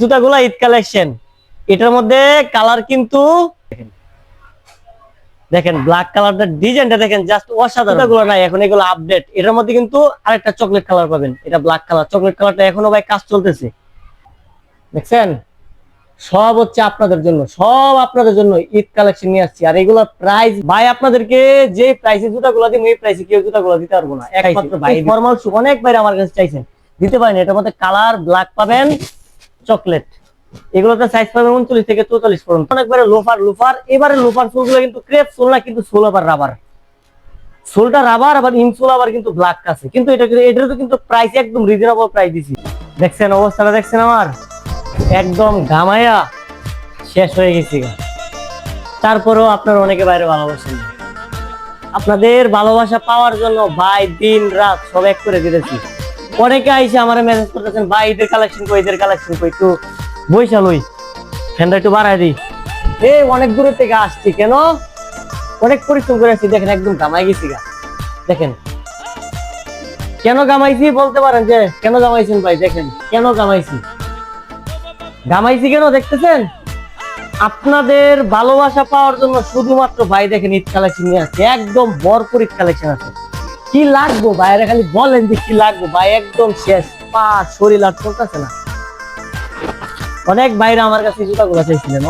জুতাগুলো ঈদ কালেকশন। এটার মধ্যে কালার কিন্তু দেখেন, ব্ল্যাক কালারটা ডিজাইনটা দেখেন, জাস্ট অসাধারণ। জুতাগুলো নাই এখন, এগুলো আপডেট। এটার মধ্যে কিন্তু আরেকটা চকলেট কালার পাবেন, এটা ব্ল্যাক কালার। চকলেট কালারটা এখনো ভাই কাজ চলতেছে, দেখছেন? সব হচ্ছে আপনাদের জন্য, সব আপনাদের জন্য ঈদ কালেকশন নিয়ে আসছি। আর এগুলো প্রাইস ভাই আপনাদেরকে যে প্রাইসে জুতাগুলো দিন, এই প্রাইসে কেউ জুতাগুলো দিতে পারবো না। একমাত্র ভাই ফরমাল শু অনেক ভাই আমার কাছে চাইছেন, দিতে পারেন। এটার মধ্যে কালার ব্ল্যাক পাবেন, চকলেট। এগুলোতে সাইজ পাবেন 39 থেকে 44 পর্যন্ত। অনেকবারে লোফার লোফার এবারে লোফার সোলগুলো কিন্তু ক্রেপ সোল না, কিন্তু সোল আবার রাবার। সোলটা রাবার, আবার ইনসোল আবার কিন্তু ব্ল্যাক আছে। কিন্তু এটার তো কিন্তু প্রাইস একদম রিজনেবল প্রাইস দিছি। দেখছেন অবস্থাটা, দেখছেন আমার একদম ঘামায়া শেষ হয়ে গেছি। তারপরেও আপনারা অনেকে বাইরে ভালোবাসেন। আপনাদের ভালোবাসা পাওয়ার জন্য ভাই দিন রাত সব এক করে দিতেছি। অনেকে আইসে আমার মেসেজ করতেছেন, ভাই ঈদের কালেকশন কই, ঈদের কালেকশন কই, একটু বইসা লই, ফ্যানটা একটু বাড়াই দিই। অনেক দূরের থেকে আসছি, কেন অনেক পরিশ্রম করে আসছি। দেখেন একদম ঘামাই গেছি গা। দেখেন কেন ঘামাইছি বলতে পারেন যে কেন ঘামাইছেন ভাই? দেখেন কেন ঘামাইছি, ঘামাইছি কেন দেখতেছেন? আপনাদের ভালোবাসা পাওয়ার জন্য শুধুমাত্র ভাই দেখেন ঈদ কালেকশন নিয়ে আসছে, একদম ভরপুর ঈদ কালেকশন আছে। কি লাগবো ভাইরা খালি বলেন যে কি লাগবো ভাই, একদম শেষ। পা শরীর আর চলতেছে না। অনেক ভাইরা আমার কাছে জুতাগুলো চাইছিলেন,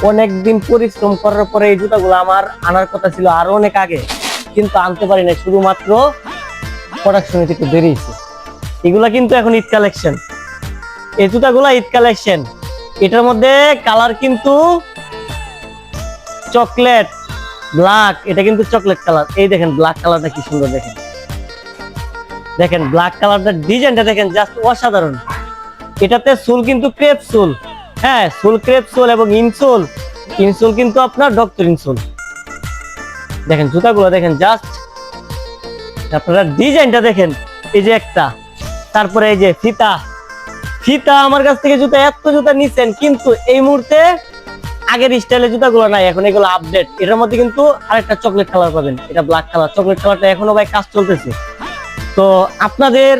অনেক দিন পরিশ্রম করার পরে এই জুতাগুলো আমার আনার কথা ছিল আরো অনেক আগে, কিন্তু আনতে পারি না, শুধুমাত্র প্রোডাকশনে একটু দেরি হয়েছে। এগুলা কিন্তু এখন ঈদ কালেকশন, এই জুতাগুলা ঈদ কালেকশন। এটার মধ্যে কালার কিন্তু চকলেট ব্ল্যাক, এটা কিন্তু চকলেট কালার। এই দেখেন ব্ল্যাক কালারটা কি সুন্দর, দেখেন দেখেন ব্ল্যাক কালারটা ডিজাইনটা দেখেন, জাস্ট অসাধারণ। এটাতে সোল কিন্তু ক্রেপ সোল, হ্যাঁ সোল ক্রেপ সোল, এবং ইনসোল কিন্তু আপনার ডক্টর ইনসোল। দেখেন জুতাগুলো দেখেন, জাস্ট আপনারা ডিজাইনটা দেখেন। এই যে একটা, তারপরে এই যে ফিতা আমার কাছ থেকে জুতা, এত জুতা নিচ্ছেন, কিন্তু এই মুহূর্তে আগের স্টাইলের জুতাগুলো নাই এখন, এগুলো আপডেট। এটার মধ্যে কিন্তু আরেকটা চকলেট কালার পাবেন, এটা ব্ল্যাক কালার। চকলেট কালারটা এখনো ভাই কাজ চলতেছে। তো আপনাদের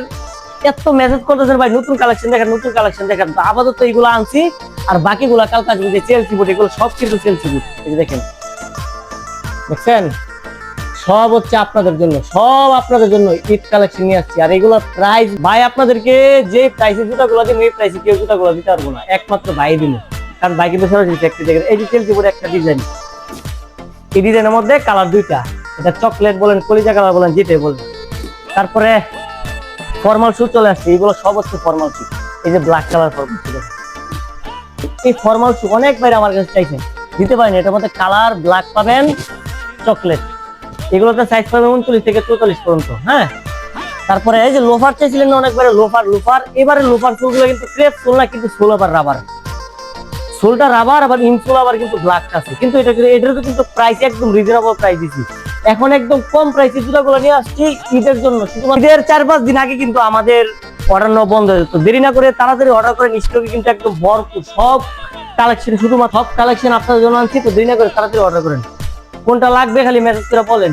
এত মেসেজ করতেছেন ভাই নতুন কালেকশন দেখেন, নতুন কালেকশন দেখেন। তো আপাতত এইগুলো আনছি, আর বাকিগুলা কালকে আসবে। যে চেলসি বুট, এগুলো সব কিন্তু চেলসি বুট। এই যে দেখেন, দেখছেন সব হচ্ছে আপনাদের জন্য, সব আপনাদের জন্য ঈদ কালেকশন নিয়ে আসছি। আর এগুলো প্রাইস ভাই আপনাদেরকে যে প্রাইসে জুতাগুলো দিন, এই প্রাইসে কেউ জুতাগুলো দিতে পারবো না, একমাত্র ভাই দিল। কারণ ভাই কিন্তু সরাসরি ফ্যাক্টরি দেখেন। এই যে চেলসি বুট একটা ডিজাইন, এই ডিজাইনের মধ্যে কালার দুইটা, এটা চকলেট বলেন, কলিজা কালার বলেন, যেটাই বলেন। তারপরে ফর্মাল শু চলে আসছে, এগুলো সব হচ্ছে ফর্মাল শু। এই যে ব্ল্যাক কালার ফর্মাল শু, এই ফর্মাল শু অনেক বাইরে আমার কাছে চাইছেন, দিতে পারেন। এটার মধ্যে কালার ব্ল্যাক পাবেন, চকলেট। এগুলোতে সাইজ পাবেন 39 থেকে 44 পর্যন্ত, হ্যাঁ। তারপরে এই যে লোফার চাইছিলেন অনেকবারে, লোফার এবারে লোফার সোলগুলো কিন্তু ক্রেপ সোল না, কিন্তু সোল আবার রাবার। সোলটা রাবার, আবার ইনসোল আবার কিন্তু ব্ল্যাক আছে। কিন্তু এটার কিন্তু প্রাইস একদম রিজনেবল প্রাইস দিছি। এখন একদম কম প্রাইসে জুতাগুলো নিয়ে আসছি ঈদের জন্য। ঈদের 4-5 দিন আগে কিন্তু আমাদের অর্ডার নেওয়া বন্ধ হয়ে যেত। দেরি না করে তাড়াতাড়ি অর্ডার করে, স্টকে কিন্তু একদম ভরপুর সব কালেকশন, শুধুমাত্র সব কালেকশন আপনাদের জন্য আনছি। তো দেরি না করে তাড়াতাড়ি অর্ডার করেন। কোনটা লাগবে খালি মেসেজ করে বলেন।